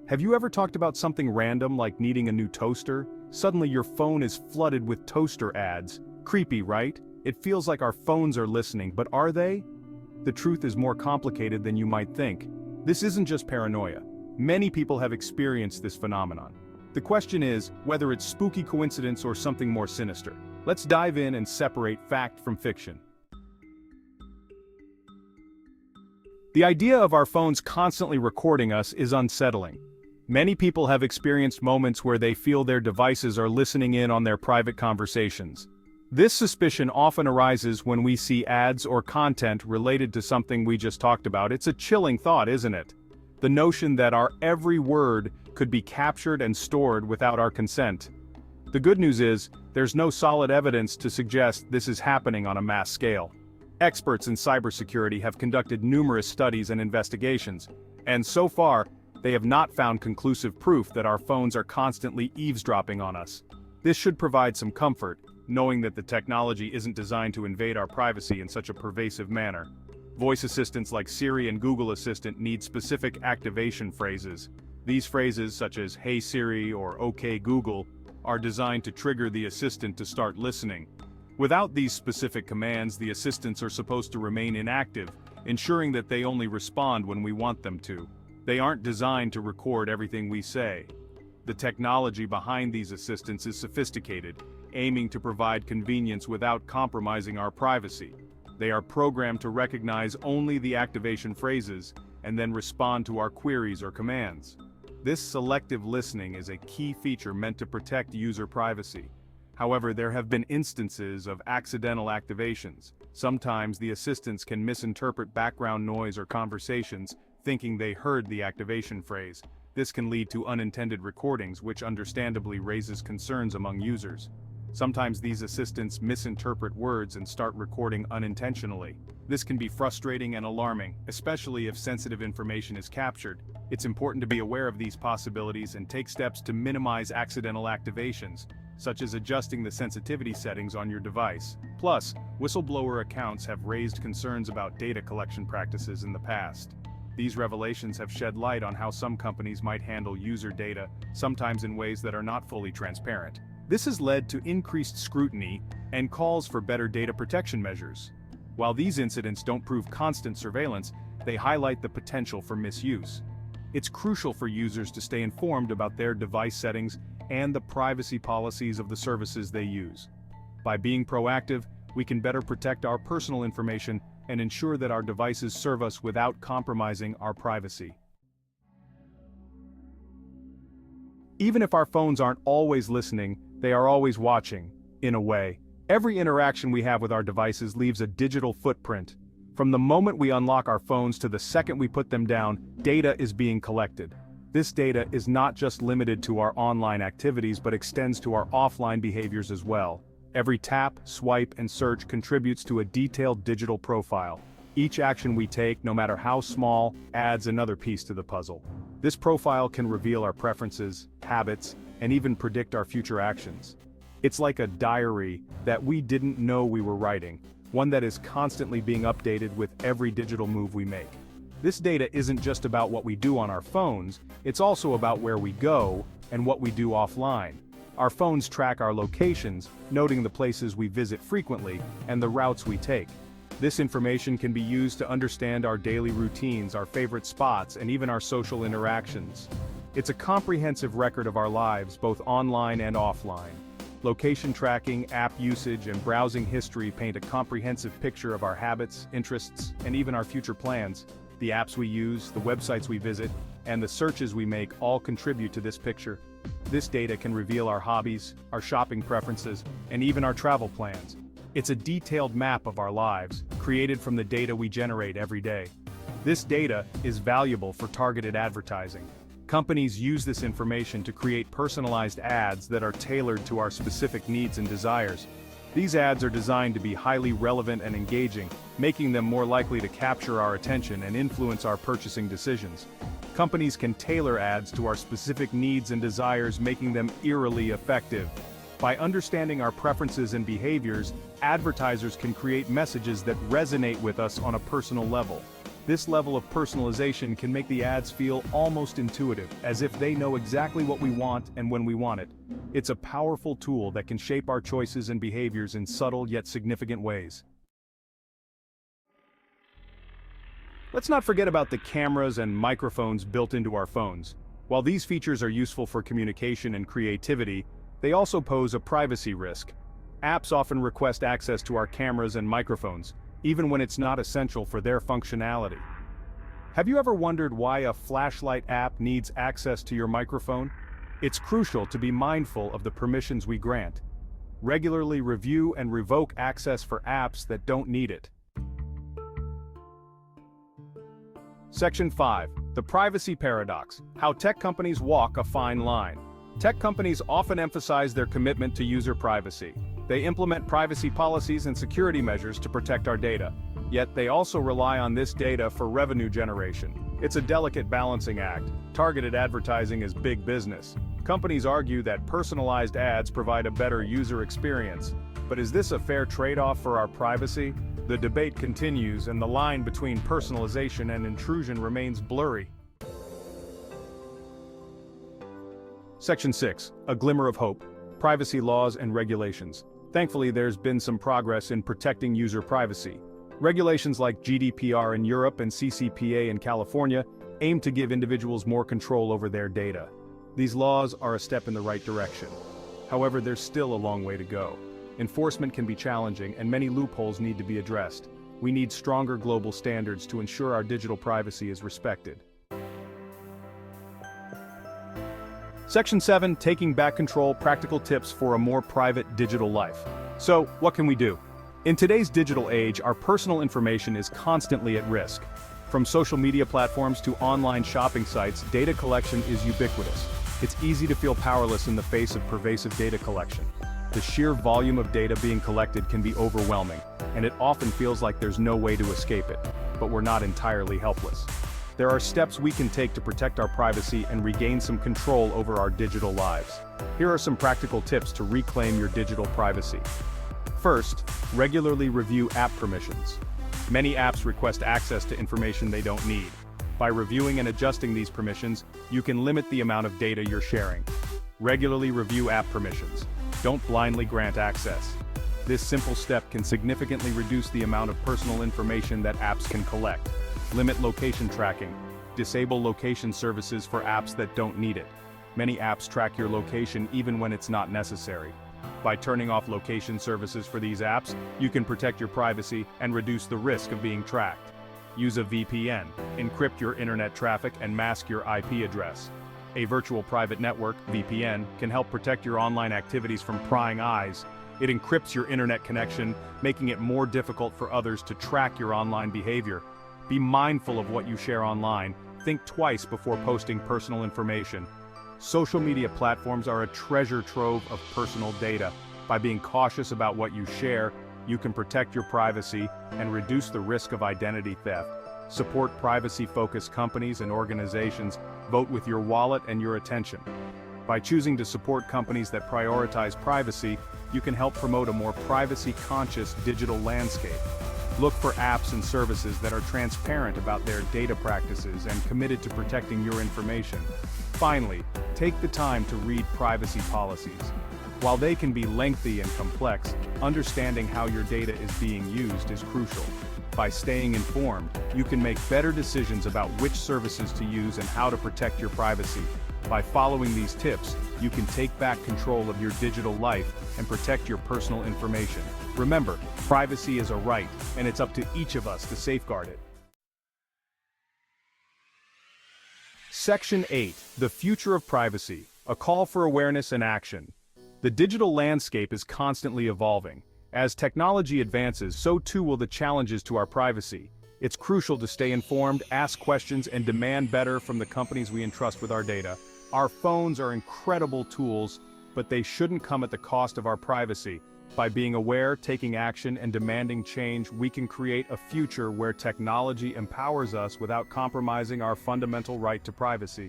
Have you ever talked about something random like needing a new toaster? Suddenly your phone is flooded with toaster ads. Creepy, right? It feels like our phones are listening, but are they? The truth is more complicated than you might think. This isn't just paranoia. Many people have experienced this phenomenon. The question is whether it's spooky coincidence or something more sinister. Let's dive in and separate fact from fiction. The idea of our phones constantly recording us is unsettling. Many people have experienced moments where they feel their devices are listening in on their private conversations. This suspicion often arises when we see ads or content related to something we just talked about. It's a chilling thought, isn't it? The notion that our every word could be captured and stored without our consent. The good news is, there's no solid evidence to suggest this is happening on a mass scale. Experts in cybersecurity have conducted numerous studies and investigations, and so far, they have not found conclusive proof that our phones are constantly eavesdropping on us. This should provide some comfort, knowing that the technology isn't designed to invade our privacy in such a pervasive manner. Voice assistants like Siri and Google Assistant need specific activation phrases. These phrases, such as "Hey Siri" or "OK Google," are designed to trigger the assistant to start listening. Without these specific commands, the assistants are supposed to remain inactive, ensuring that they only respond when we want them to. They aren't designed to record everything we say. The technology behind these assistants is sophisticated, aiming to provide convenience without compromising our privacy. They are programmed to recognize only the activation phrases and then respond to our queries or commands. This selective listening is a key feature meant to protect user privacy. However, there have been instances of accidental activations. Sometimes the assistants can misinterpret background noise or conversations, thinking they heard the activation phrase. This can lead to unintended recordings, which understandably raises concerns among users. Sometimes these assistants misinterpret words and start recording unintentionally. This can be frustrating and alarming, especially if sensitive information is captured. It's important to be aware of these possibilities and take steps to minimize accidental activations, such as adjusting the sensitivity settings on your device. Plus, whistleblower accounts have raised concerns about data collection practices in the past. These revelations have shed light on how some companies might handle user data, sometimes in ways that are not fully transparent. This has led to increased scrutiny and calls for better data protection measures. While these incidents don't prove constant surveillance, they highlight the potential for misuse. It's crucial for users to stay informed about their device settings and the privacy policies of the services they use. By being proactive, we can better protect our personal information and ensure that our devices serve us without compromising our privacy. Even if our phones aren't always listening, they are always watching, in a way. Every interaction we have with our devices leaves a digital footprint. From the moment we unlock our phones to the second we put them down, data is being collected. This data is not just limited to our online activities but extends to our offline behaviors as well. Every tap, swipe, and search contributes to a detailed digital profile. Each action we take, no matter how small, adds another piece to the puzzle. This profile can reveal our preferences, habits, and even predict our future actions. It's like a diary that we didn't know we were writing, one that is constantly being updated with every digital move we make. This data isn't just about what we do on our phones, it's also about where we go and what we do offline. Our phones track our locations, noting the places we visit frequently and the routes we take. This information can be used to understand our daily routines, our favorite spots, and even our social interactions. It's a comprehensive record of our lives, both online and offline. Location tracking, app usage, and browsing history paint a comprehensive picture of our habits, interests, and even our future plans. The apps we use, the websites we visit, and the searches we make all contribute to this picture. This data can reveal our hobbies, our shopping preferences, and even our travel plans. It's a detailed map of our lives, created from the data we generate every day. This data is valuable for targeted advertising. Companies use this information to create personalized ads that are tailored to our specific needs and desires. These ads are designed to be highly relevant and engaging, making them more likely to capture our attention and influence our purchasing decisions. Companies can tailor ads to our specific needs and desires, making them eerily effective. By understanding our preferences and behaviors, advertisers can create messages that resonate with us on a personal level. This level of personalization can make the ads feel almost intuitive, as if they know exactly what we want and when we want it. It's a powerful tool that can shape our choices and behaviors in subtle yet significant ways. Let's not forget about the cameras and microphones built into our phones. While these features are useful for communication and creativity, they also pose a privacy risk. Apps often request access to our cameras and microphones, even when it's not essential for their functionality. Have you ever wondered why a flashlight app needs access to your microphone? It's crucial to be mindful of the permissions we grant. Regularly review and revoke access for apps that don't need it. Section 5. The Privacy Paradox: How Tech Companies Walk a Fine Line. Tech companies often emphasize their commitment to user privacy. They implement privacy policies and security measures to protect our data. Yet they also rely on this data for revenue generation. It's a delicate balancing act. Targeted advertising is big business. Companies argue that personalized ads provide a better user experience. But is this a fair trade-off for our privacy? The debate continues, and the line between personalization and intrusion remains blurry. Section 6. A Glimmer of Hope: Privacy Laws and Regulations. Thankfully, there's been some progress in protecting user privacy. Regulations like GDPR in Europe and CCPA in California aim to give individuals more control over their data. These laws are a step in the right direction. However, there's still a long way to go. Enforcement can be challenging, and many loopholes need to be addressed. We need stronger global standards to ensure our digital privacy is respected. Section 7. Taking Back Control: Practical Tips for a More Private Digital Life. So, what can we do? In today's digital age, our personal information is constantly at risk. From social media platforms to online shopping sites, data collection is ubiquitous. It's easy to feel powerless in the face of pervasive data collection. The sheer volume of data being collected can be overwhelming, and it often feels like there's no way to escape it. But we're not entirely helpless. There are steps we can take to protect our privacy and regain some control over our digital lives. Here are some practical tips to reclaim your digital privacy. First, regularly review app permissions. Many apps request access to information they don't need. By reviewing and adjusting these permissions, you can limit the amount of data you're sharing. Regularly review app permissions. Don't blindly grant access. This simple step can significantly reduce the amount of personal information that apps can collect. Limit location tracking. Disable location services for apps that don't need it. Many apps track your location even when it's not necessary. By turning off location services for these apps, you can protect your privacy and reduce the risk of being tracked. Use a VPN. Encrypt your internet traffic and mask your IP address. A virtual private network, VPN, can help protect your online activities from prying eyes. It encrypts your internet connection, making it more difficult for others to track your online behavior. Be mindful of what you share online. Think twice before posting personal information. Social media platforms are a treasure trove of personal data. By being cautious about what you share, you can protect your privacy and reduce the risk of identity theft. Support privacy-focused companies and organizations. Vote with your wallet and your attention. By choosing to support companies that prioritize privacy, you can help promote a more privacy-conscious digital landscape. Look for apps and services that are transparent about their data practices and committed to protecting your information. Finally, take the time to read privacy policies. While they can be lengthy and complex, understanding how your data is being used is crucial. By staying informed, you can make better decisions about which services to use and how to protect your privacy. By following these tips, you can take back control of your digital life and protect your personal information. Remember, privacy is a right, and it's up to each of us to safeguard it. Section 8. The Future of Privacy: A Call for Awareness and Action. The digital landscape is constantly evolving. As technology advances, so too will the challenges to our privacy. It's crucial to stay informed, ask questions, and demand better from the companies we entrust with our data. Our phones are incredible tools, but they shouldn't come at the cost of our privacy. By being aware, taking action, and demanding change, we can create a future where technology empowers us without compromising our fundamental right to privacy.